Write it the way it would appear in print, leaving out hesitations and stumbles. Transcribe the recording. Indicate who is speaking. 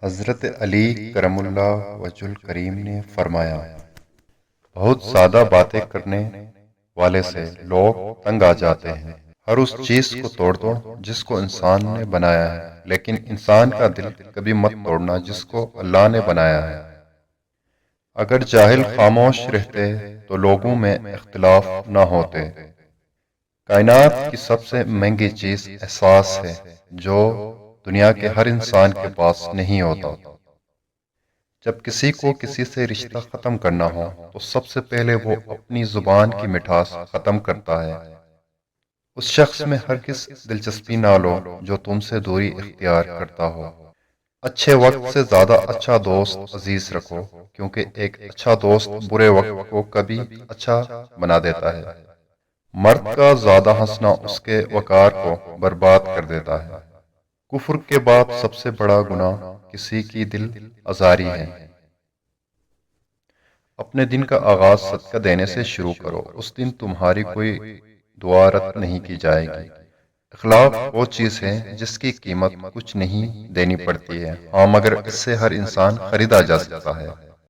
Speaker 1: حضرت علی کرم اللہ وجہ الکریم نے فرمایا، بہت زیادہ باتیں کرنے والے سے لوگ تنگ آ جاتے ہیں۔ ہر اس چیز کو توڑ دو جس کو انسان نے بنایا ہے، لیکن انسان کا دل کبھی مت توڑنا جس کو اللہ نے بنایا ہے۔ اگر جاہل خاموش رہتے تو لوگوں میں اختلاف نہ ہوتے۔ کائنات کی سب سے مہنگی چیز احساس ہے، جو دنیا کے ہر انسان کے پاس نہیں ہوتا۔ جب کسی کو کسی سے رشتہ ختم کرنا ہو تو سب سے پہلے وہ اپنی زبان کی مٹھاس ختم کرتا ہے۔ اس شخص میں ہرگز دلچسپی نہ لو جو تم سے دوری اختیار کرتا ہو۔ اچھے وقت سے زیادہ اچھا دوست عزیز رکھو، کیونکہ ایک اچھا دوست برے وقت کو کبھی اچھا بنا دیتا ہے۔ مرد کا زیادہ ہنسنا اس کے وقار کو برباد کر دیتا ہے۔ کفر کے بعد سب سے بڑا گناہ کسی کی دل آزاری ہے۔ اپنے دن کا آغاز صدقہ دینے سے شروع کرو، اس دن تمہاری کوئی دعا رد نہیں کی جائے گی۔ اخلاق وہ چیز ہے جس کی قیمت کچھ نہیں دینی پڑتی ہے، ہاں مگر اس سے ہر انسان خریدا جا سکتا ہے۔